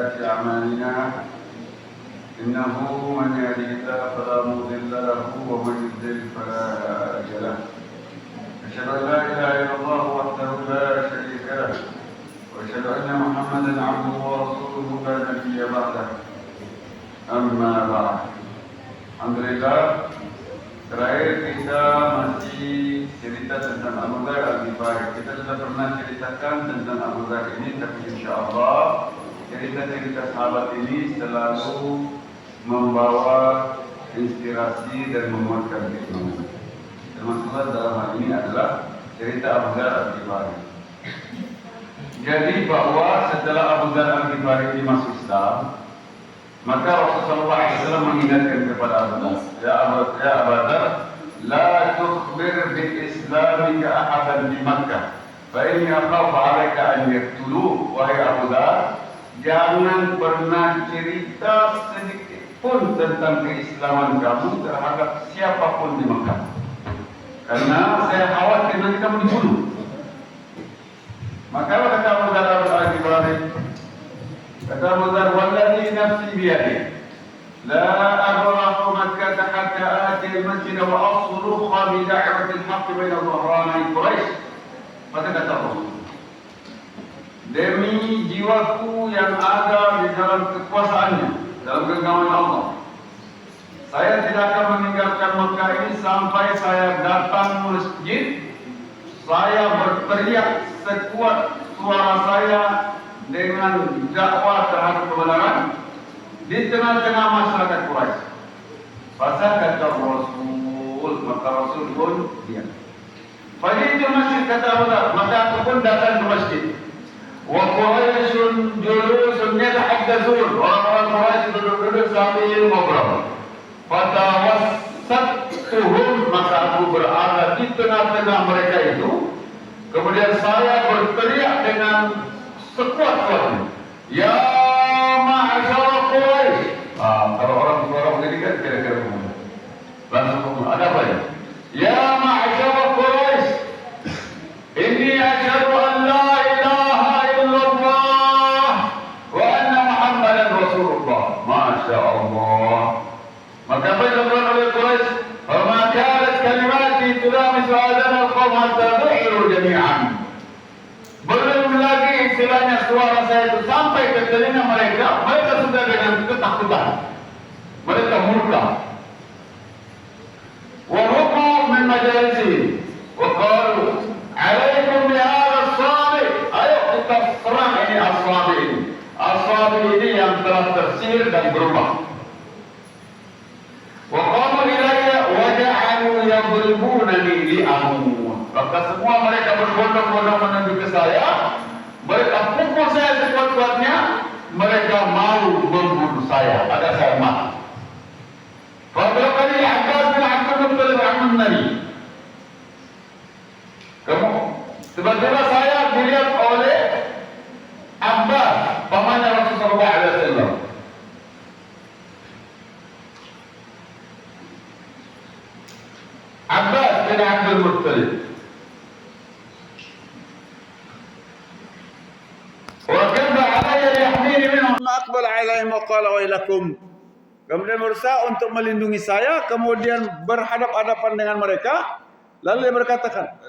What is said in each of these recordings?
وسيئات أعمالنا إنه من يهده الله فلا مضل له ومن يضلل فلا هادي له أشهد أن لا إله إلا الله وحده لا شريك له وأشهد أن محمدا عبده ورسوله لا نبي بعده أما بعد Alhamdulillah, terakhir kita masih cerita tentang Abu Dzar Al-Ghifari. Kita sudah pernah ceritakan tentang Abu Dzar ini, tapi insya Allah cerita-cerita sahabat ini selalu membawa inspirasi dan menguatkan kita. Termasuklah dalam hal ini adalah cerita Abu Dzar Al-Ghifari. Jadi bahwa setelah Abu Dzar Al-Ghifari ini masuk Islam, maka Rasulullah SAW mengingatkan kepada Abu Dzar, ya Abu Dzar, la tukhbir bi islamika ahadan di Makkah, fa inni akhafu 'alaika an yaqtulu. Wahai Abu Dzar, jangan pernah cerita sedikit pun tentang keislaman kamu terhadap siapapun di Makkah, karena saya khawatir nanti kamu dibunuh. Maka kata Abu Dzar Al-Ghifari, kata Abu Dzar, walladzi nafsi biyadihi la abrahu Makkah hatta ati al-masjid wa asrukha bi da'wati al-haqq baina dhahranai Quraisy. Maka kata Rasul, demi jiwaku yang ada di dalam kekuasaannya, dalam genggaman Allah, saya tidak akan meninggalkan Makkah ini sampai saya datang masjid, saya berteriak sekuat suara saya dengan dakwah terhadap kebenaran di tengah-tengah masyarakat Quraisy. Pasal kata Rasul, maka Rasul pun diam. Pada itu masjid, kata Abu Dzar, maka aku pun datang ke masjid. Wa Quraisyun julusun yatahaddatsun. Orang-orang Quraisy duduk-duduk sambil ngobrol. Fatawassattuhum, maka aku berada di tengah-tengah mereka itu. Kemudian saya berteriak dengan sekuat-kuatnya, ya ma'asyara Quraisy. Kalau orang suara begini kan kira-kira langsung ada apa ya? Ya ma'asyara Quraisy, inni asyhadu an la ilaha illallah wa anna Muhammadan Rasulullah. Masya Allah. Maka apa yang dilakukan oleh Quraisy? Fama kanat kalimati tulamisu adana al-qawm hatta du'iru jami'an. Belum lagi istilahnya suara saya itu sampai ke telinga mereka, mereka sudah dengan ketakutan, mereka murka. Wa ruku min majalisi wa qalu alaikum bi hadha as-sabi. Ayo kita serang ini as-sabi ini. As-sabi ini yang telah tersihir dan berubah. Wa qalu ilayya wa ja'alu yadribunani li amun. Maka semua mereka berbondong-bondong menuju ke saya. Mereka pukul saya sekuat-kuatnya. Mereka mau membunuh saya agar saya mati. Fadrakani Abbas bin Abdul Muttalib amun Nabi. Tiba-tiba saya dilihat oleh Abbas, pamannya Rasulullah SAW. Abbas bin Abdul Muttalib. Kemudian berusaha untuk melindungi saya, kemudian berhadap-hadapan dengan mereka. Lalu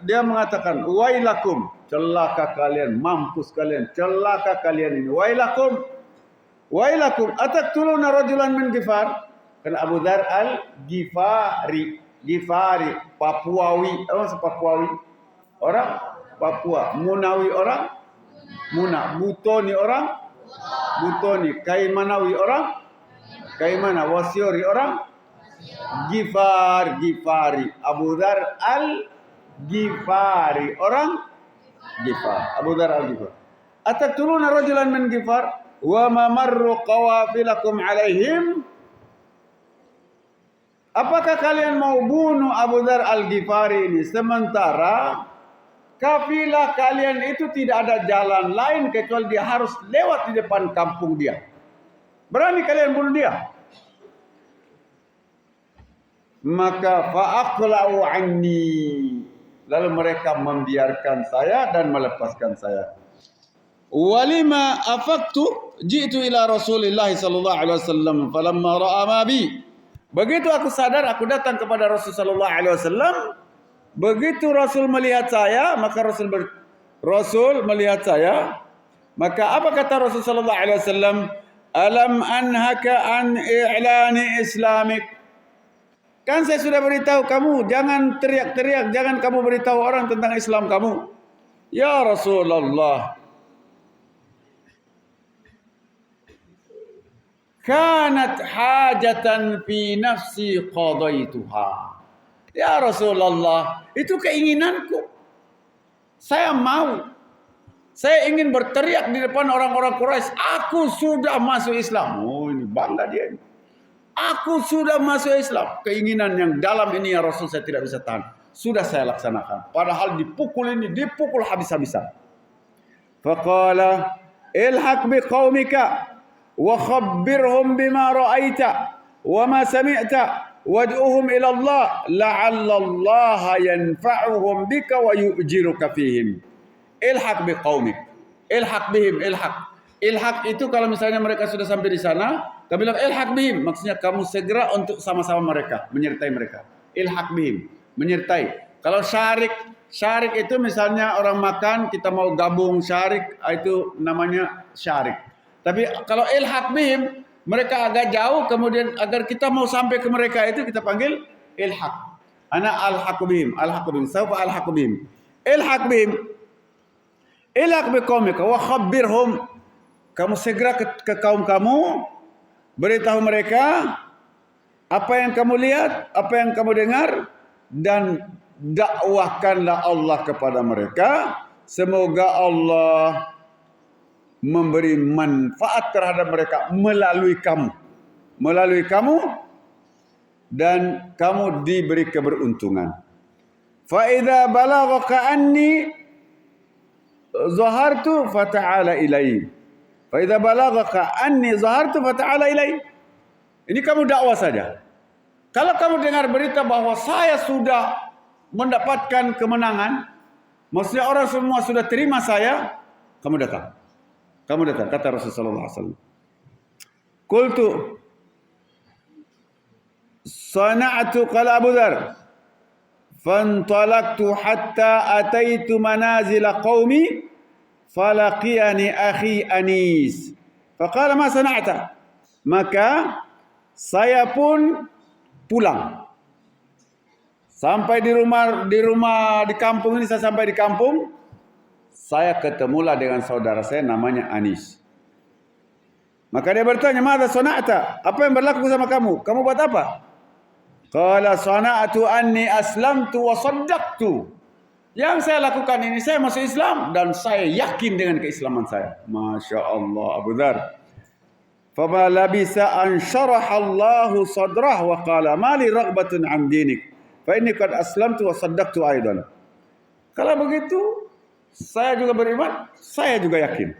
dia mengatakan, wailakum, celaka kalian, mampus kalian, celaka kalian ini. Wailakum, ataqtuluna rajulan min Ghifar. Karena Abu Dzar Al-Ghifari, Papuawi, Papuawi, orang Papua, Munawi orang Muna, Butoni orang Butoni, Kaimanawi orang Kaimana, Wasiori orang Ghifari. Abu Dzar Al-Ghifari orang Ghifar. Abu Dzar Al-Ghifari. Ataqtuluna rajulan min Ghifar wa ma marru qawafilakum alaihim. Apakah kalian mau bunuh Abu Dzar Al-Ghifari ini sementara kafilah kalian itu tidak ada jalan lain kecuali dia harus lewat di depan kampung dia? Berani kalian bunuh dia? Maka fa'aqla'u anni. Lalu mereka membiarkan saya dan melepaskan saya. walima afaqtu ji'tu ila Rasulillah sallallahu alaihi wasallam falamma ra'a ma bi. Begitu aku sadar, aku datang kepada Rasul sallallahu alaihi wasallam. Begitu Rasul melihat saya, maka Rasul melihat saya, maka apa kata Rasul sallallahu alaihi wasallam? Alam anhaka an i'lani islamik. Kan saya sudah beritahu kamu, jangan teriak-teriak, jangan kamu beritahu orang tentang Islam kamu. Ya Rasulullah, kanat hajatan fi nafsi qadaituha. Ya Rasulullah, itu keinginanku. Saya ingin berteriak di depan orang-orang Quraisy, aku sudah masuk Islam. Oh, ini bangga dia. Aku sudah masuk Islam. Keinginan yang dalam ini ya Rasul saya tidak bisa tahan. Sudah saya laksanakan. Padahal dipukul habis-habisan. Faqala ilhaq biqaumika wa khabbirhum bima ra'aita wa ma sami'ta wad'uhum ila Allah la'alla Allah yanfa'uhum bika wa yu'jiruka fihim. Ilhaq biqaumik. Ilhaq bihim, ilhaq itu kalau misalnya mereka sudah sampai di sana, kami bilang ilhaq bihim, maksudnya kamu segera untuk sama-sama mereka, menyertai mereka. Ilhaq bihim, menyertai. Kalau syarik itu misalnya orang makan, kita mau gabung syarik, itu namanya syarik. Tapi kalau ilhaq bihim, mereka agak jauh, kemudian agar kita mau sampai ke mereka itu kita panggil ilhaq. Ana alhaq bihim, saufa alhaq bihim. Ilhaq bihim, ilhaq biqaumika wa khabbirhum. Kamu segera ke kaum kamu, beritahu mereka apa yang kamu lihat, apa yang kamu dengar, dan dakwahkanlah Allah kepada mereka. Semoga Allah memberi manfaat terhadap mereka melalui kamu, dan kamu diberi keberuntungan. Fa idza balaghaka anni zahartu fata'ala ilai. Fa idza balaghaka anni zahartu fata'ala ilai. Ini kamu dakwah saja. Kalau kamu dengar berita bahwa saya sudah mendapatkan kemenangan, maksudnya orang semua sudah terima saya, kamu datang. Kata Rasulullah SAW. Qultu sana'tu qala Abu Dzar fantalaqtu hatta ataitu manazil qaumi falaqiyani akhi Anis faqala ma sana'ta. Maka saya pun pulang. Sampai di kampung ini, saya sampai di kampung, saya ketemulah dengan saudara saya namanya Anis. Maka dia bertanya, "Madza sana'ta?" Apa yang berlaku sama kamu? Kamu buat apa? Qala sana'tu anni aslamtu wa saddaqtu. Yang saya lakukan ini, saya masuk Islam dan saya yakin dengan keislaman saya. Masya Allah, Abu Dzar. Fama labisa an syaraha Allahu sadrah wa qala ma li raghbatun an dinik fa inni qad aslamtu wa saddaqtu aidan. Kalau begitu, saya juga beriman, saya juga yakin.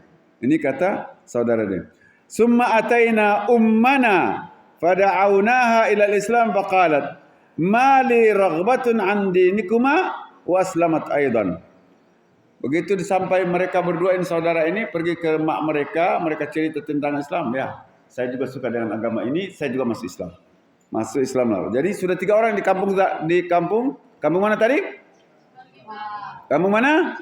Ini kata saudara dia. Summa ataina ummana fada'aunaha ila al-islam faqalat ma li raghbatun an dinikuma wa aslamat aidan. Begitu sampai mereka berdua ini saudara ini pergi ke mak mereka cerita tentang Islam. Ya, saya juga suka dengan agama ini, saya juga masuk Islam. Masuk Islam lalu. Jadi sudah 3 orang di kampung. Kampung mana tadi? Kampung mana?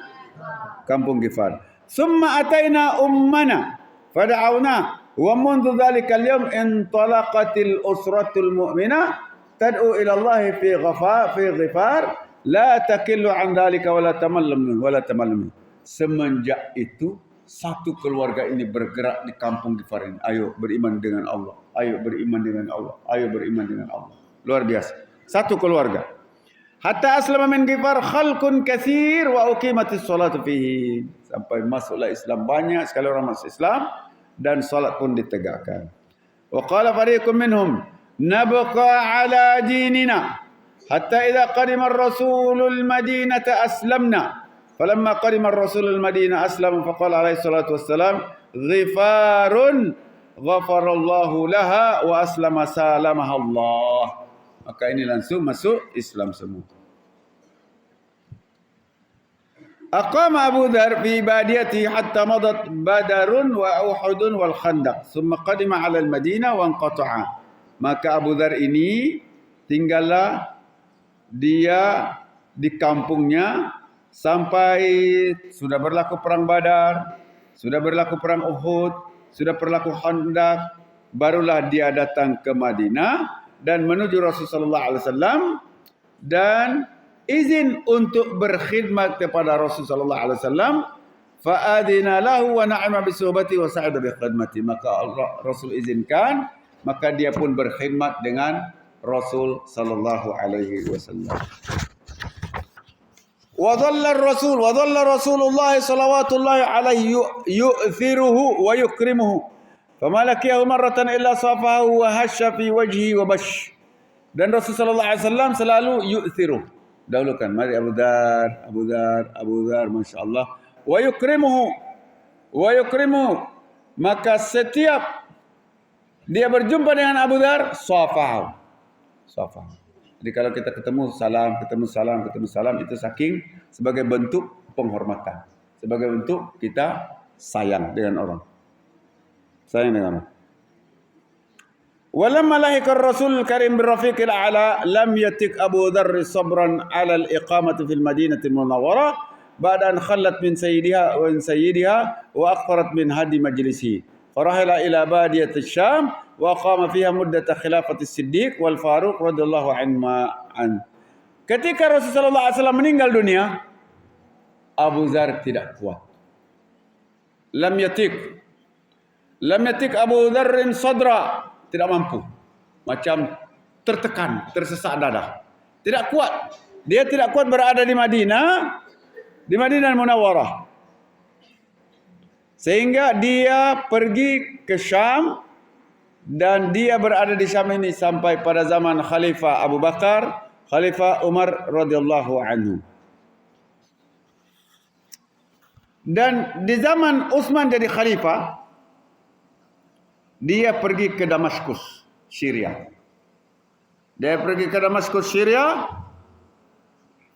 Kampung Ghifar. Summa ataina ummana fada'auna wa mundu dhalika al-yawm intalaqatil usratul mu'minah tad'u ila Allah fi Ghifar la takillu an dhalika wala tamallam. Semenjak itu satu keluarga ini bergerak di kampung Ghifar ini. Ayo beriman dengan Allah. Ayo beriman dengan Allah. Ayo beriman dengan Allah. Luar biasa. Satu keluarga. Hatta aslama min Ghifar khalqun katsir wa uqimatis salatu fihi. Sampai masuklah Islam, banyak sekali orang masuk Islam dan salat pun ditegakkan. Wa qala fariqun minhum nabqa ala dinina hatta idza qadima ar-rasulul madinata aslamna. Falamma qadima ar-rasulul madinah aslama faqala alaihi salatu wassalam Ghifarun ghafarallahu laha wa aslama salamaha Allah. Maka ini langsung masuk Islam semua. Aqama Abu Dhar fi badiyati hatta madat Badarun wa Uhudun wal Khandaq. Thumma qadima ala al-Madinah wa anqata'a. Maka Abu Dhar ini tinggallah dia di kampungnya sampai sudah berlaku perang Badar, sudah berlaku perang Uhud, sudah berlaku Khandaq, barulah dia datang ke Madinah dan menuju Rasulullah SAW dan izin untuk berkhidmat kepada Rasulullah SAW. Fa'adina lahu wa na'ima bisuhbati wa sa'ada bi khidmati. Maka Allah, Rasul izinkan, maka dia pun berkhidmat dengan Rasul sallallahu alaihi wasallam. Wa dhalla Rasulullah sallallahu alaihi yu'thiruhu wa yukrimuhu. Fama laqiyahu marratan illa safahu wa hasya fi wajhi wa bash. Dan Rasul sallallahu alaihi wasallam selalu yu'thiruhu. Dahulukan, mari Abu Dhar, Masya Allah. Wa yukrimuhu. Maka setiap dia berjumpa dengan Abu Dhar, safahu. Jadi kalau kita ketemu salam, itu saking sebagai bentuk penghormatan. Sebagai bentuk kita sayang dengan orang. ولما لحق الرسول الكريم بالرفيق الأعلى لم يتك أبو ذر صبرا على الإقامة في المدينة المنورة بعد أن خلت من سيدها وأكثرت من هدي مجلسه فرحل إلى بادية الشام وقام فيها مدة خلافة الصديق والفاروق رضي الله عنه. Ketika Rasulullah SAW meninggal dunia, Abu Dhar tidak kuat. Lam yatik Abu Dharrin sadra. Tidak mampu. Macam tertekan, tersesak dada. Tidak kuat. Dia tidak kuat berada di Madinah Munawwarah. Sehingga dia pergi ke Syam dan dia berada di Syam ini sampai pada zaman Khalifah Abu Bakar, Khalifah Umar radhiyallahu anhu. Dan di zaman Utsman jadi khalifah, dia pergi ke Damaskus, Syria.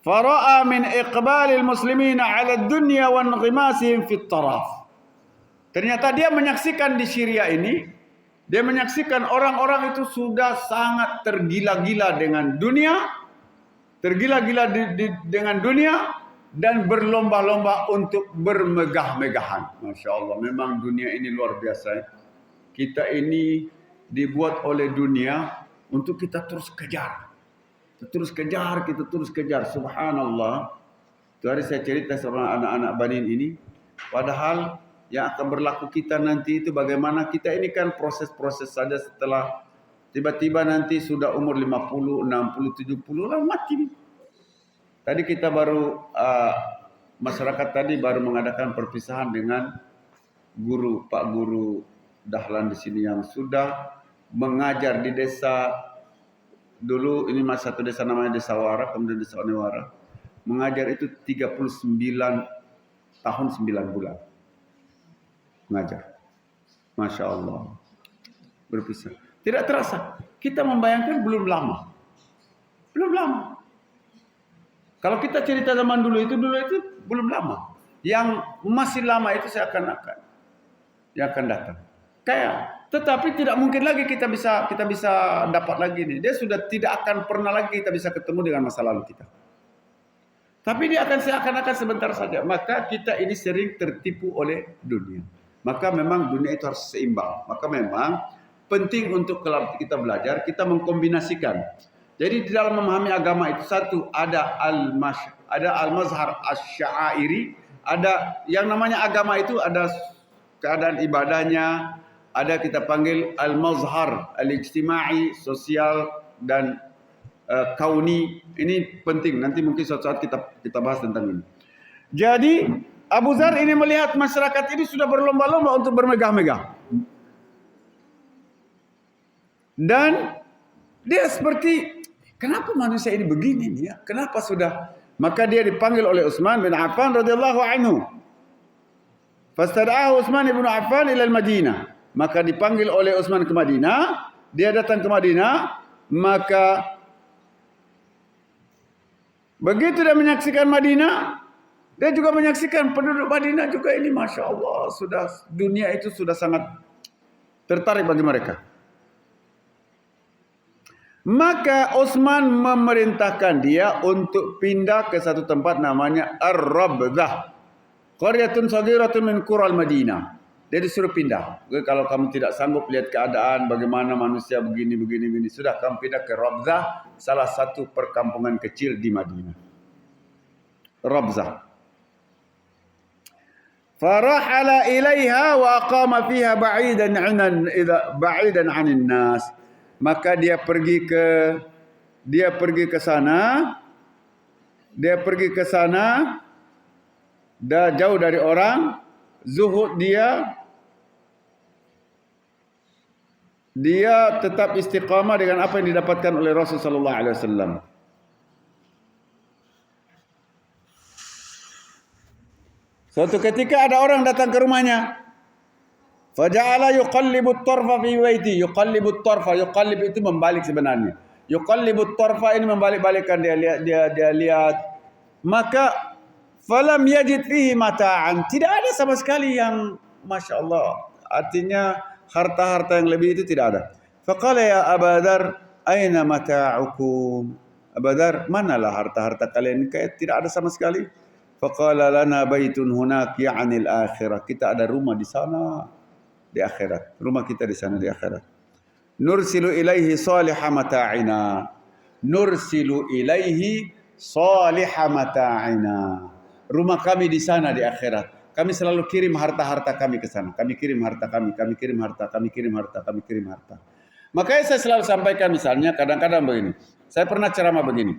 Fara'a min iqbalil muslimina 'ala ad-dunya wa inghimasihim fi at-taraf. Ternyata dia menyaksikan di Syria ini, dia menyaksikan orang-orang itu sudah sangat tergila-gila dengan dunia, dengan dunia dan berlomba-lomba untuk bermegah-megahan. Masya Allah, memang dunia ini luar biasa. Kita ini dibuat oleh dunia untuk kita terus kejar. Kita terus kejar. Subhanallah. Itu hari saya cerita sama anak-anak Banin ini. Padahal yang akan berlaku kita nanti itu bagaimana kita ini kan proses-proses saja setelah tiba-tiba nanti sudah umur 50, 60, 70 lah mati. Tadi kita baru masyarakat tadi baru mengadakan perpisahan dengan Pak Guru Dahlan di sini yang sudah mengajar di desa dulu, ini masih satu desa namanya Desa Wara, kemudian Desa Onewara. Mengajar itu 39 tahun 9 bulan. Mengajar. Masya Allah. Berpisah. Tidak terasa. Kita membayangkan belum lama. Kalau kita cerita zaman dulu itu belum lama. Yang masih lama itu seakan-akan yang akan datang. Tetapi tidak mungkin lagi kita bisa dapat lagi nih. Dia sudah tidak akan pernah lagi kita bisa ketemu dengan masa lalu kita. Tapi dia akan seakan-akan sebentar saja. Maka kita ini sering tertipu oleh dunia. Maka memang dunia itu harus seimbang. Maka memang penting untuk kalau kita belajar, kita mengkombinasikan. Jadi di dalam memahami agama itu satu ada al-mazhar asy-sya'airi, ada yang namanya agama itu ada keadaan ibadahnya, ada kita panggil al-mazhar al-ijtimai, sosial dan kauni. Ini penting, nanti mungkin suatu saat kita bahas tentang ini. Jadi Abu Dhar ini melihat masyarakat ini sudah berlomba-lomba untuk bermegah-megah. Dan dia seperti, kenapa manusia ini begini nih ya? Kenapa sudah? Maka dia dipanggil oleh Utsman bin Affan radhiyallahu anhu. Fastada'ahu Utsman bin Affan ila al-Madinah. Maka dipanggil oleh Utsman ke Madinah, dia datang ke Madinah, maka begitu dia menyaksikan Madinah, Dia juga menyaksikan penduduk Madinah juga ini, Masya Allah, sudah dunia itu sudah sangat tertarik bagi mereka. Maka Utsman memerintahkan dia untuk pindah ke satu tempat namanya Ar-Rabdah. Qaryatun saghiratun min qural Madinah. Dia disuruh pindah. Kalau kamu tidak sanggup lihat keadaan bagaimana manusia begini, sudah kamu pindah ke Rabzah, salah satu perkampungan kecil di Madinah. Rabzah. Farahala ilaiha wa aqama fiha ba'idan 'anil nas. Maka dia pergi ke sana. Dah jauh dari orang, zuhud dia tetap istiqamah dengan apa yang didapatkan oleh Rasul sallallahu alaihi wasallam. Suatu ketika ada orang datang ke rumahnya. Faja'ala yuqallibut tarfa fi baiti. Yuqallibut tarfa, yuqallib itu membalik sebenarnya. Yuqallibut tarfa ini membalik-balikkan, dia lihat. Maka falam yajid fihi mata'an. Tidak ada sama sekali yang Masya Allah. Artinya harta-harta yang lebih itu tidak ada. Faqala ya Abadar, aina mata'ukum? Abadar, manalah harta-harta kalian? Kayak tidak ada sama sekali. Faqala lana baitun hunak ya'nil akhirah. Kita ada rumah di sana di akhirat. Rumah kita di sana di akhirat. Nursilu ilaihi salihah mata'ina. Nursilu ilaihi salihah mata'ina. Rumah kami di sana di akhirat. Kami selalu kirim harta-harta kami ke sana. Kami kirim harta kami kirim harta, kami kirim harta. Makanya saya selalu sampaikan misalnya kadang-kadang begini. Saya pernah ceramah begini.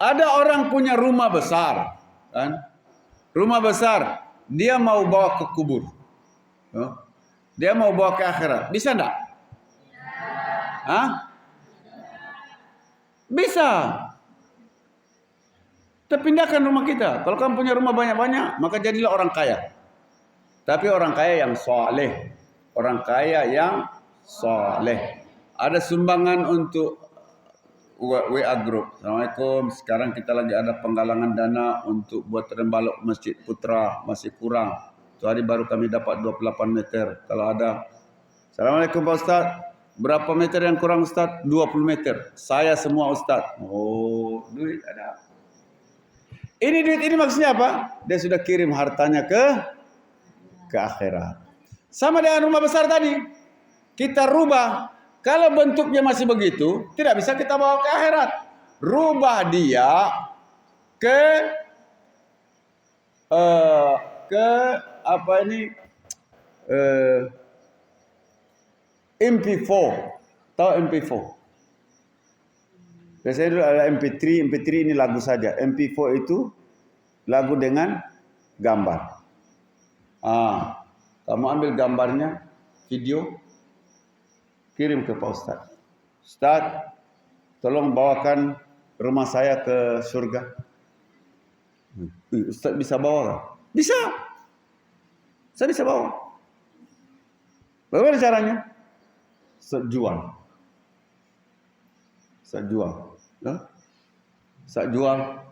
Ada orang punya rumah besar, kan? Rumah besar, dia mau bawa ke kubur. Dia mau bawa ke akhirat. Bisa enggak? Hah? Bisa. Kita pindahkan rumah kita. Kalau kamu punya rumah banyak-banyak, maka jadilah orang kaya. Tapi orang kaya yang soleh. Orang kaya yang soleh. Ada sumbangan untuk WA Group. Assalamualaikum. Sekarang kita lagi ada penggalangan dana untuk buat rembalok Masjid Putra. Masih kurang. Itu hari baru kami dapat 28 meter. Kalau ada. Assalamualaikum Pak Ustaz. Berapa meter yang kurang Ustaz? 20 meter. Saya semua Ustaz. Oh, duit ada. Ini duit ini maksudnya apa? Dia sudah kirim hartanya ke akhirat. Sama dengan rumah besar tadi. Kita rubah. Kalau bentuknya masih begitu, tidak bisa kita bawa ke akhirat. Rubah dia ke apa ini? MP4. Tahu MP4? Biasanya dulu ada MP3. MP3 ini lagu saja. MP4 itu lagu dengan gambar. Kamu ambil gambarnya, video, kirim ke Pak Ustaz. Ustaz, tolong bawakan rumah saya ke surga. Ustaz bisa bawa tak? Bisa. Saya bisa bawa. Bagaimana caranya? Ustaz jual. Ustaz jual.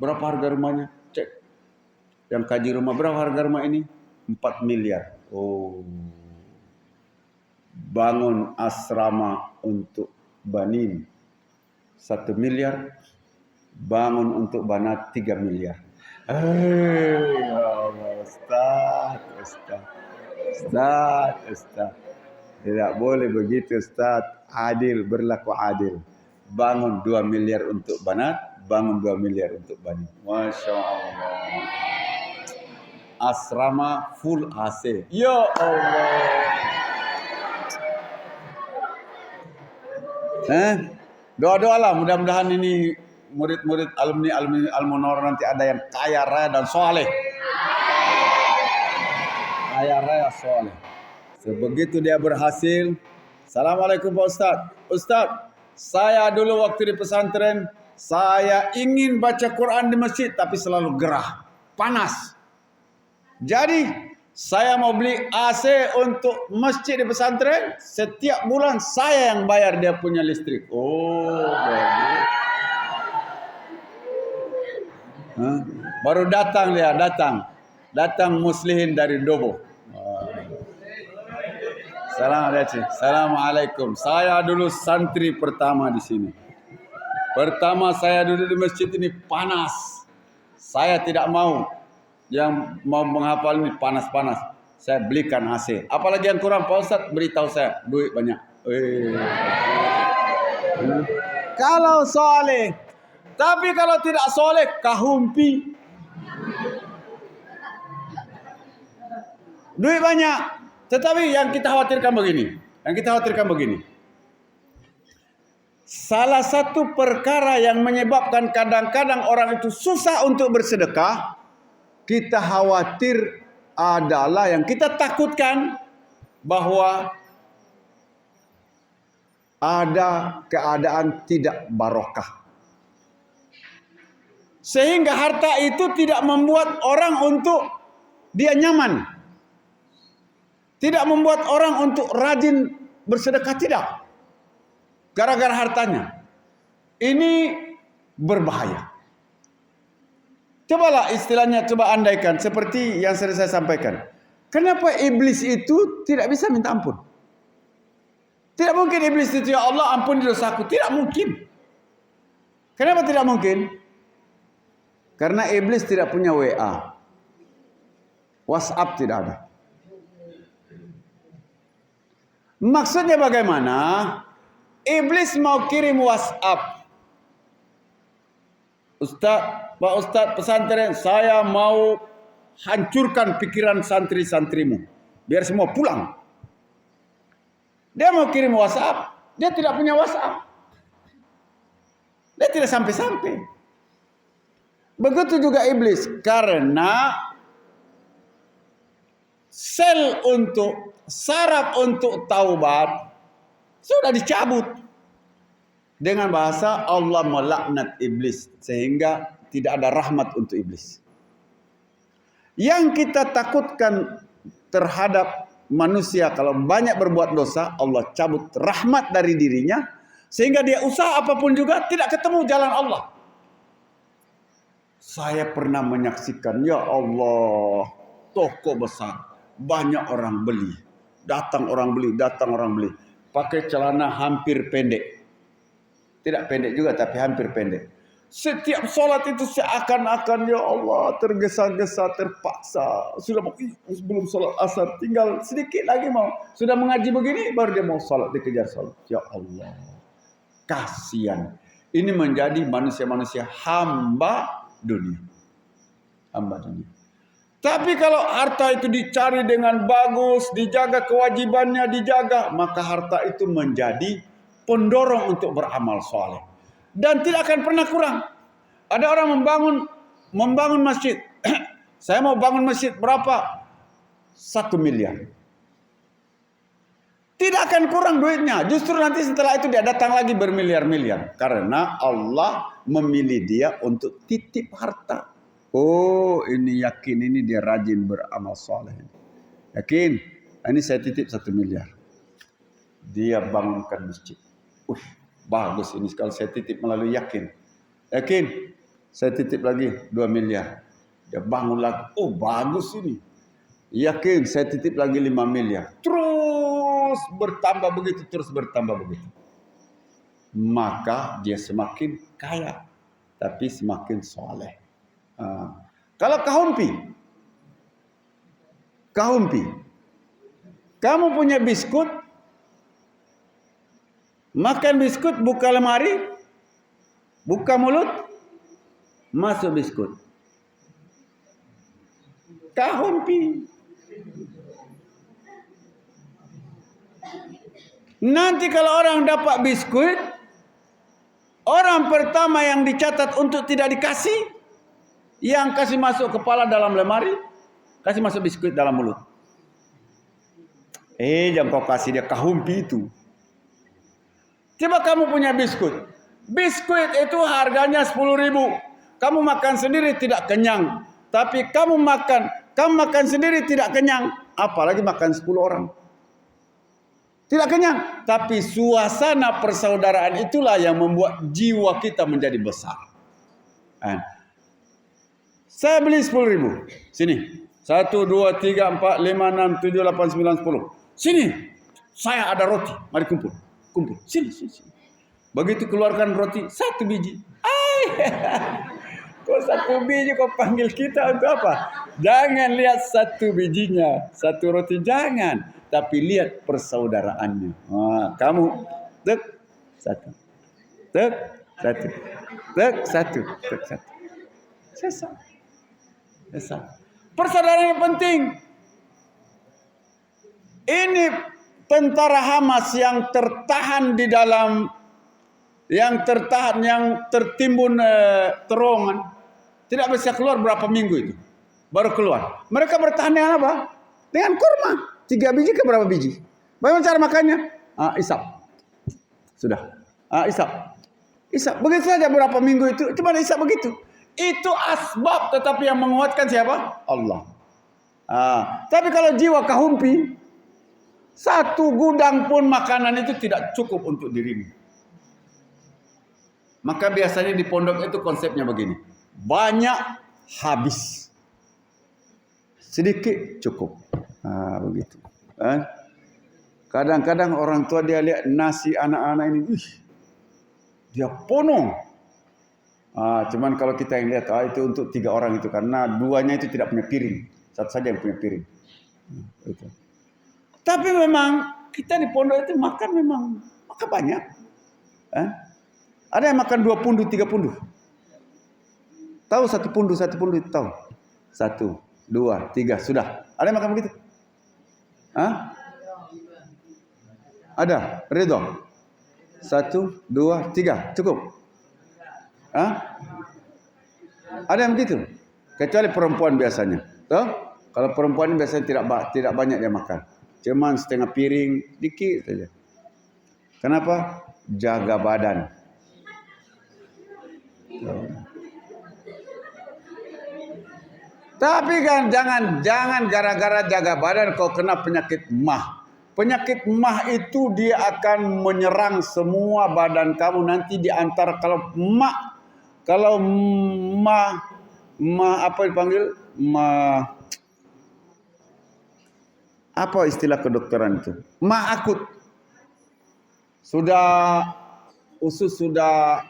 Berapa harga rumahnya? Cek. Yang kaji rumah, berapa harga rumah ini? 4 miliar. Oh. Bangun asrama untuk banin 1 miliar, bangun untuk banat 3 miliar. Ustaz. Tidak boleh begitu Ustaz. Adil, berlaku adil. Bangun 2 miliar untuk banat, bangun 2 miliar untuk banin. Masya Allah. Asrama full AC. Ya Allah. Doa-doalah mudah-mudahan ini murid-murid alumni Al-Munawwarah nanti ada yang kaya raya dan soleh. Kaya raya soleh. Sebegitu dia berhasil. Assalamualaikum Pak Ustaz. Ustaz, saya dulu waktu di pesantren, saya ingin baca Quran di masjid tapi selalu gerah, panas. Jadi saya mau beli AC untuk masjid di pesantren. Setiap bulan saya yang bayar dia punya listrik. Oh, bagus. Hah? Baru datang dia, datang muslihin dari Dobo. Assalamualaikum. Saya dulu santri pertama di sini. Pertama saya duduk di masjid ini panas. Saya tidak mau yang mau menghafal ini panas-panas. Saya belikan AC. Apalagi yang kurang Pak Ustaz, beritahu saya, duit banyak. Kalau soleh, tapi kalau tidak soleh, kahumpi. Duit banyak, tetapi yang kita khawatirkan begini. Salah satu perkara yang menyebabkan kadang-kadang orang itu susah untuk bersedekah, kita khawatir adalah yang kita takutkan bahwa ada keadaan tidak barokah. Sehingga harta itu tidak membuat orang untuk dia nyaman. Tidak membuat orang untuk rajin bersedekah, tidak. Gara-gara hartanya. Ini berbahaya. Cobalah istilahnya, coba andaikan seperti yang sudah saya sampaikan. Kenapa iblis itu tidak bisa minta ampun? Tidak mungkin iblis itu, ya Allah ampuni dosaku. Tidak mungkin. Kenapa tidak mungkin? Karena iblis tidak punya WA. WhatsApp tidak ada. Maksudnya bagaimana? Iblis mau kirim WhatsApp. Pak Ustaz pesantren, saya mau hancurkan pikiran santri-santrimu. Biar semua pulang. Dia mau kirim WhatsApp. Dia tidak punya WhatsApp. Dia tidak sampai-sampai. Begitu juga iblis. Karena syarat untuk taubat sudah dicabut. Dengan bahasa Allah melaknat iblis. Sehingga tidak ada rahmat untuk iblis. Yang kita takutkan terhadap manusia kalau banyak berbuat dosa, Allah cabut rahmat dari dirinya. Sehingga dia usaha apapun juga tidak ketemu jalan Allah. Saya pernah menyaksikan, ya Allah, toko besar. Banyak orang beli. Datang orang beli. Pakai celana hampir pendek. Tidak pendek juga, tapi hampir pendek. Setiap sholat itu seakan-akan, ya Allah, tergesa-gesa, terpaksa. Sudah mau, sebelum sholat asar, tinggal sedikit lagi mau. Sudah mengaji begini, baru dia mau sholat, dikejar sholat. Ya Allah, kasihan. Ini menjadi manusia-manusia hamba dunia. Tapi kalau harta itu dicari dengan bagus, dijaga kewajibannya, maka harta itu menjadi pendorong untuk beramal soleh. Dan tidak akan pernah kurang. Ada orang membangun masjid. Saya mau bangun masjid berapa? 1 miliar. Tidak akan kurang duitnya. Justru nanti setelah itu dia datang lagi bermiliar-miliar. Karena Allah memilih dia untuk titip harta. Oh, ini yakin ini dia rajin beramal soleh. Yakin? Ini saya titip 1 miliar. Dia bangunkan masjid. Bagus ini kalau saya titip melalui yakin. Yakin? Saya titip lagi 2 miliar. Dia bangun lagi. Oh, bagus ini. Yakin? Saya titip lagi 5 miliar. Terus bertambah begitu. Maka dia semakin kaya. Tapi semakin soleh. Kalau kahumpi, kamu punya biskut, makan biskut, buka lemari, buka mulut, masuk biskut. Kahumpi. Nanti kalau orang dapat biskut, orang pertama yang dicatat untuk tidak dikasih, yang kasih masuk kepala dalam lemari, kasih masuk biskuit dalam mulut. Jangan kau kasih dia kahumpi itu. Coba kamu punya biskuit. Biskuit itu harganya 10.000. Kamu makan sendiri tidak kenyang. Tapi kamu makan sendiri tidak kenyang. Apalagi makan 10 orang. Tidak kenyang. Tapi suasana persaudaraan itulah yang membuat jiwa kita menjadi besar. Saya beli 10.000. Sini. 1, 2, 3, 4, 5, 6, 7, 8, 9, 10. Sini. Saya ada roti. Mari kumpul. Kumpul. Sini. Begitu keluarkan roti, 1 biji. Kok 1 biji kau panggil kita untuk apa? Jangan lihat 1 bijinya, 1 roti, jangan. Tapi lihat persaudaraannya. Kamu, tek, 1. Tek, 1. Tek, 1. Tek, 1. Selesai. Persaudaraan yang penting. Ini tentara Hamas yang tertahan di dalam, yang tertimbun terowongan, tidak bisa keluar berapa minggu itu, baru keluar. Mereka bertahan dengan apa? Dengan kurma. 3 biji ke berapa biji? Bagaimana cara makannya? Isap. Sudah. Isap. Begitu saja berapa minggu itu, cuma isap begitu. Itu asbab, tetapi yang menguatkan siapa? Allah. Tapi kalau jiwa kahumpi, 1 gudang pun makanan itu tidak cukup untuk dirimu. Maka biasanya di pondok itu konsepnya begini. Banyak habis. Sedikit cukup. Begitu. Kadang-kadang orang tua dia lihat nasi anak-anak ini. Dia penuh. Cuman kalau kita yang lihat, itu untuk 3 orang itu. Karena 2-nya itu tidak punya piring. 1 saja yang punya piring. Itu. Tapi memang kita di pondok itu makan banyak. Ada yang makan 2 pundu, 3 pundu. Tahu 1 pundu itu tahu? 1, 2, 3, sudah. Ada yang makan begitu? Ada? Ridho? 1, 2, 3, cukup? Ada yang begitu? Kecuali perempuan biasanya. Tahu? Kalau perempuan biasanya tidak banyak dia makan. Cuman setengah piring, dikit saja. Kenapa? Jaga badan. Tapi kan jangan gara-gara jaga badan kau kena penyakit mah. Penyakit mah itu dia akan menyerang semua badan kamu nanti di antara kalau apa dipanggil? Apa istilah kedokteran itu? Mah akut. Usus sudah.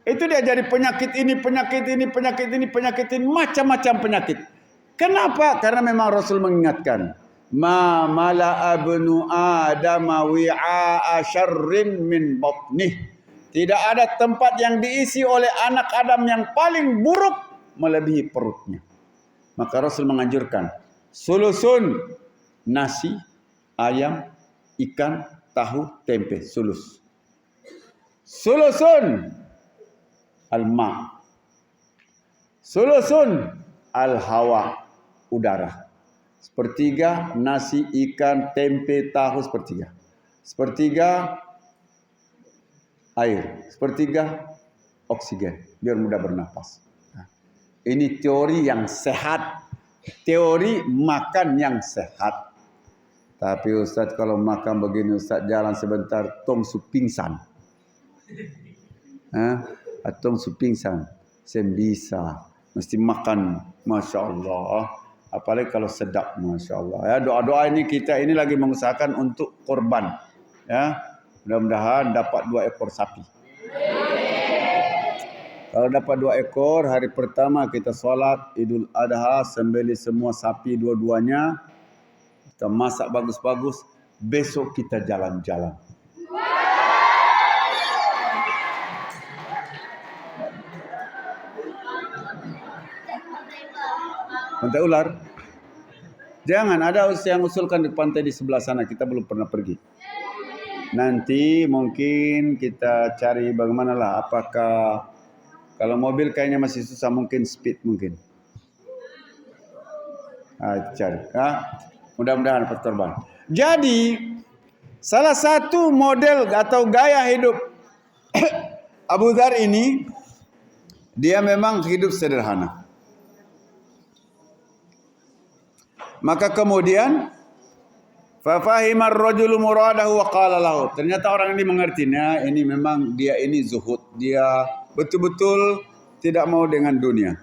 Itu dia jadi penyakit ini, macam-macam penyakit. Kenapa? Karena memang Rasul mengingatkan. Ma mala'a ibnu Adama wi'a'a syarrin min batnih. Tidak ada tempat yang diisi oleh anak Adam yang paling buruk melebihi perutnya. Maka Rasul menganjurkan sulusun nasi, ayam, ikan, tahu, tempe, sulus. Sulusun al-ma. Sulusun al-hawa, udara. 1/3 nasi, ikan, tempe, tahu, 1/3. 1/3 air, 1/3 oksigen, biar mudah bernapas. Ini teori yang sehat, teori makan yang sehat. Tapi Ustaz kalau makan begini Ustaz jalan sebentar tong su pingsan. Tong su pingsan, saya bisa, mesti makan, Masya Allah. Apalagi kalau sedap, Masya Allah. Ya, doa-doa ini kita ini lagi mengusahakan untuk korban. Ya, mudah-mudahan dapat 2 ekor sapi. Kalau dapat 2 ekor, hari pertama kita sholat Idul Adha, sembelih semua sapi dua-duanya. Kita masak bagus-bagus. Besok kita jalan-jalan. Pantai Ular. Jangan, ada yang usulkan di pantai di sebelah sana. Kita belum pernah pergi. Nanti mungkin kita cari bagaimanalah. Apakah kalau mobil kayaknya masih susah, mungkin speed mungkin. Cari. Mudah-mudahan dapat korban. Jadi salah satu model atau gaya hidup Abu Dzar ini, dia memang hidup sederhana. Maka kemudian fafahimar rajulu muradahu wa qala lahu. Ternyata orang ini mengertinya, ini memang dia ini zuhud, dia betul-betul tidak mau dengan dunia.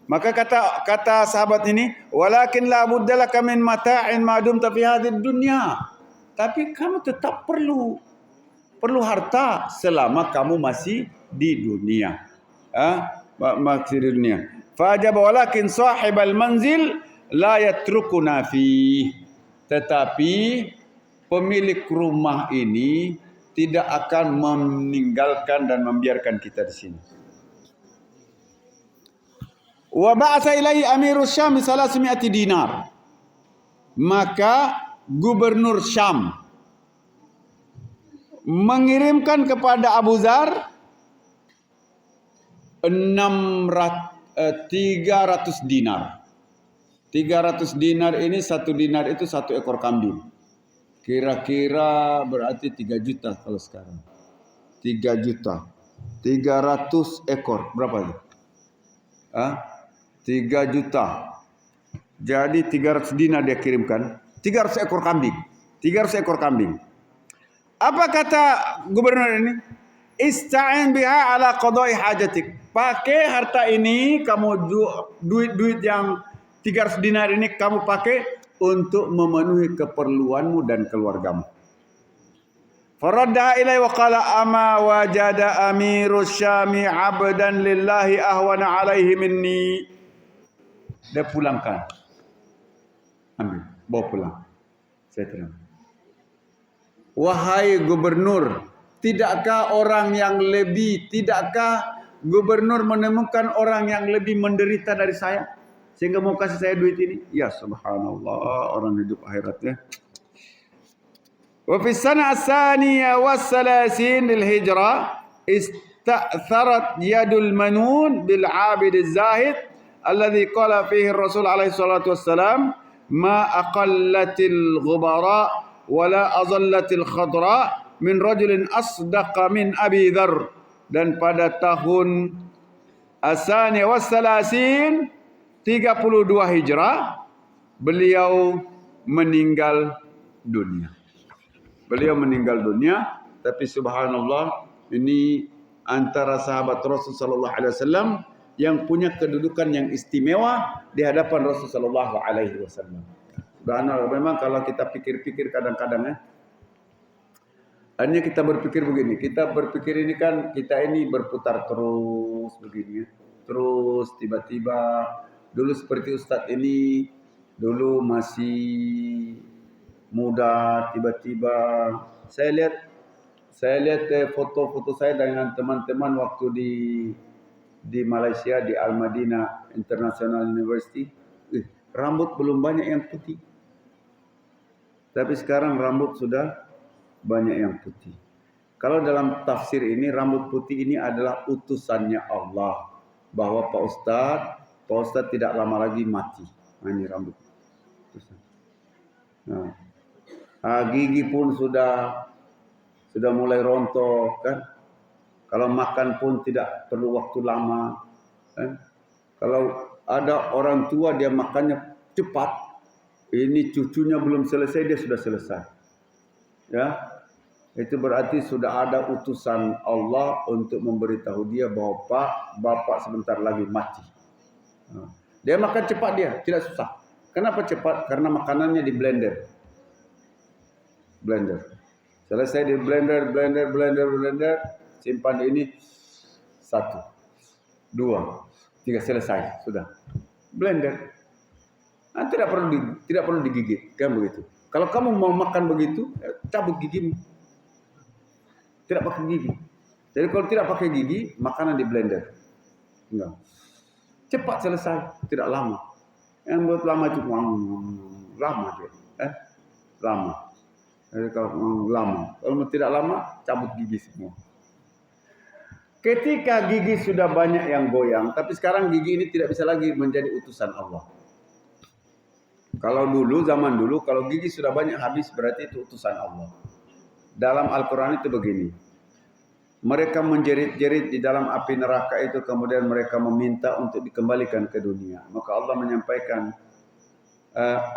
Maka kata sahabat ini, walakin la buddalaka min mata'in ma dumta fi hadhihi dunya. Tapi kamu tetap perlu harta selama kamu masih di dunia. Masih di dunia. Fajaba walakin sahibal manzil la yatrukuna fi. Tetapi pemilik rumah ini tidak akan meninggalkan dan membiarkan kita di sini. Wa ba'atha ilaihi amirus Syam 300 dinar. Maka gubernur Syam mengirimkan kepada Abu Dzar 300 dinar. 300 dinar ini, 1 dinar itu 1 ekor kambing. Kira-kira berarti 3 juta kalau sekarang. 3 juta. 300 ekor. Berapa itu? 3 juta. Jadi 300 dinar dia kirimkan. 300 ekor kambing. 300 ekor kambing. Apa kata gubernur ini? Ista'in biha ala qada'i hajatik. Pakai harta ini, kamu duit yang 300 dinar ini kamu pakai untuk memenuhi keperluanmu dan keluargamu. Faradda ilai wa qala ama wajada amirus Syami 'abdan lillahi ahwana 'alaihi minni. Dia pulangkan. Ambil, bawa pulang. Saya terima. Wahai gubernur, tidakkah gubernur menemukan orang yang lebih menderita dari saya sehingga mau kasih saya duit ini? Ya subhanallah, orang hidup akhiratnya. Wa fi sana as-saniyah was-salasin lil hijrah ista'tharat yadul manun bil 'abid az-zahid alladhi qala fihi Rasul alaihi salatu wassalam ma aqallatil ghubara wala azallatil khadra min rajulin asdaqa min Abi Dzar. Dan pada tahun Asani wassalasin 32 Hijrah beliau meninggal dunia. Tapi subhanallah, ini antara sahabat Rasul sallallahu alaihi wasallam yang punya kedudukan yang istimewa di hadapan Rasul sallallahu alaihi wasallam. Subhanallah, memang kalau kita pikir-pikir kadang-kadang hanya kita berpikir begini, kita berpikir ini kan kita ini berputar terus begini, terus tiba-tiba dulu seperti Ustadz ini dulu masih muda, tiba-tiba saya lihat foto-foto saya dengan teman-teman waktu di Malaysia di Al Madinah International University, rambut belum banyak yang putih, tapi sekarang rambut sudah banyak yang putih. Kalau dalam tafsir ini, rambut putih ini adalah utusannya Allah, bahwa Pak Ustadz tidak lama lagi mati. Nah, ini rambut. Gigi pun sudah mulai rontok kan. Kalau makan pun tidak perlu waktu lama kan. Kalau ada orang tua dia makannya cepat, ini cucunya belum selesai dia sudah selesai. Ya, itu berarti sudah ada utusan Allah untuk memberitahu dia bahwa bapak sebentar lagi mati. Dia makan cepat, dia tidak susah. Kenapa cepat? Karena makanannya di blender. Selesai di blender, simpan ini 1, 2, 3 selesai sudah. Blender. Tidak perlu digigit, kan begitu. Kalau kamu mau makan begitu, cabut gigimu. Tidak pakai gigi. Jadi kalau tidak pakai gigi, makanan di blender. Enggak. Cepat selesai, tidak lama. Yang buat lama itu lama dia. Lama. Jadi kalau lama, kalau tidak lama, cabut gigi semua. Ketika gigi sudah banyak yang goyang, tapi sekarang gigi ini tidak bisa lagi menjadi utusan Allah. Kalau zaman dulu, kalau gigi sudah banyak habis, berarti itu utusan Allah. Dalam Al-Quran itu begini. Mereka menjerit-jerit di dalam api neraka itu, kemudian mereka meminta untuk dikembalikan ke dunia. Maka Allah menyampaikan,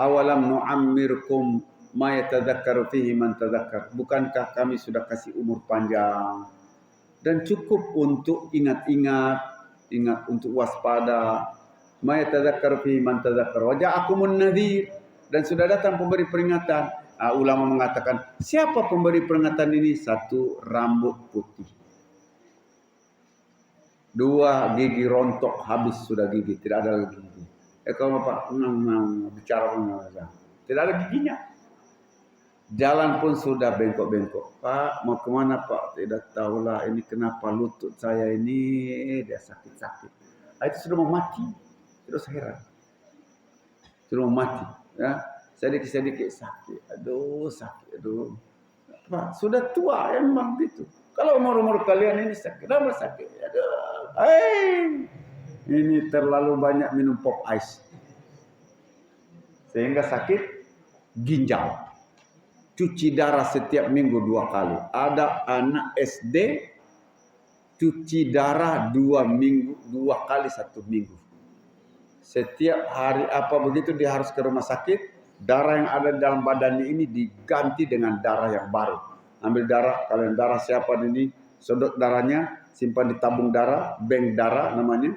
awalam nu'ammirkum ma yatadzakkaru fihi man tadzakkar. Bukankah kami sudah kasih umur panjang dan cukup untuk ingat untuk waspada, ma yatadzakkar fi man tadzakkar wa ja'akumun nadhir, dan sudah datang pemberi peringatan. Ulama mengatakan, siapa pemberi peringatan ini? Satu, rambut putih. Dua, gigi rontok, habis sudah gigi, tidak ada lagi gigi. Kalau Bapak bicara tidak ada giginya. Jalan pun sudah bengkok-bengkok. Pak, mau kemana Pak? Tidak tahulah, ini kenapa lutut saya ini dia sakit-sakit. Itu sudah mau mati. Terus heran. Sudah mau mati. Ya. Sedikit-sedikit sakit. Aduh, sakit. Aduh. Pak, sudah tua emang gitu. Kalau umur-umur kalian ini sakit. Kenapa sakit? Aduh. Ini terlalu banyak minum pop ice. Sehingga sakit ginjal. Cuci darah setiap minggu 2 kali. Ada anak SD cuci darah 2 kali 1 minggu. Setiap hari apa begitu dia harus ke rumah sakit. Darah yang ada di dalam badannya ini diganti dengan darah yang baru. Ambil darah, kalian darah siapa ini, sedot darahnya, simpan di tabung darah, bank darah namanya.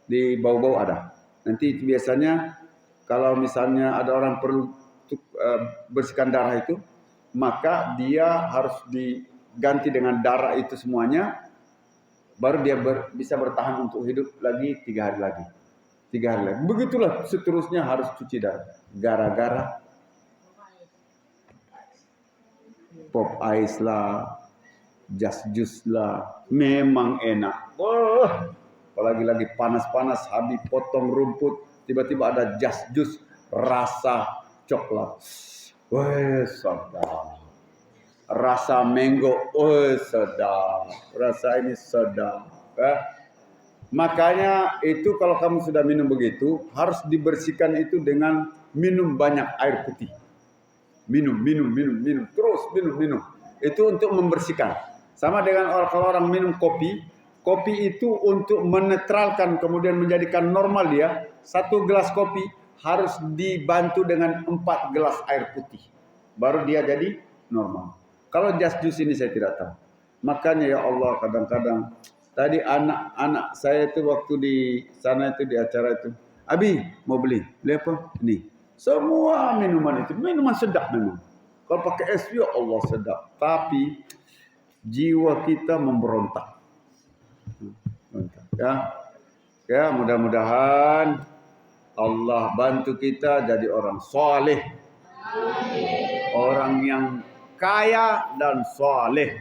Di bawah-bawah ada. Nanti itu biasanya kalau misalnya ada orang perlu bersihkan darah itu, maka dia harus diganti dengan darah itu semuanya, baru dia bisa bertahan untuk hidup lagi 3 hari lagi. 3 hari lagi. Begitulah seterusnya harus cuci darah. Gara-gara pop ice lah, jus lah, memang enak. Apalagi lagi panas-panas, habis potong rumput, tiba-tiba ada jus rasa coklat. Sedap. Rasa mango, sedap. Rasa ini sedap. Makanya itu kalau kamu sudah minum begitu, harus dibersihkan itu dengan minum banyak air putih. Minum. Terus minum. Itu untuk membersihkan. Sama dengan kalau orang minum kopi. Kopi itu untuk menetralkan, kemudian menjadikan normal dia. 1 gelas kopi harus dibantu dengan 4 gelas air putih. Baru dia jadi normal. Kalau jus ini saya tidak tahu. Makanya ya Allah, kadang-kadang tadi anak-anak saya itu waktu di sana itu di acara itu, Abi mau beli apa? Ini semua minuman itu minuman sedap memang. Kalau pakai es ya Allah sedap, tapi jiwa kita memberontak. Ya mudah-mudahan Allah bantu kita jadi orang soleh, orang yang kaya dan soleh.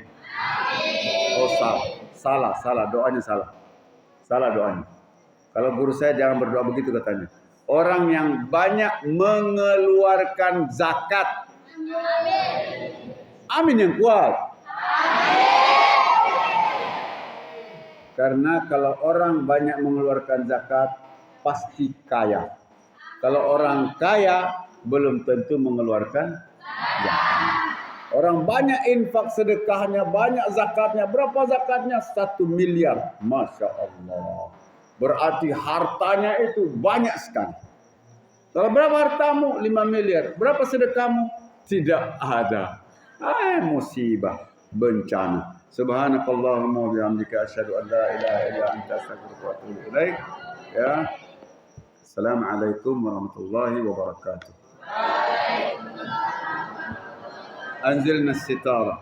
Oh salah doanya salah doanya. Kalau guru saya jangan berdoa begitu katanya. Orang yang banyak mengeluarkan zakat. Amin yang kuat. Karena kalau orang banyak mengeluarkan zakat pasti kaya. Kalau orang kaya belum tentu mengeluarkan zakat. Orang banyak infak sedekahnya, banyak zakatnya. Berapa zakatnya? 1 miliar. Masya Allah. Berarti hartanya itu banyak sekali. Kalau berapa hartamu? 5 miliar. Berapa sedekahmu? Tidak ada. Musibah, bencana. Subhanakallahumma wa bihamdika asyhadu an la ilaha illa anta astaghfiruka wa atubu ilaik. Ya. Assalamualaikum warahmatullahi wabarakatuh. أنزلنا الستارة.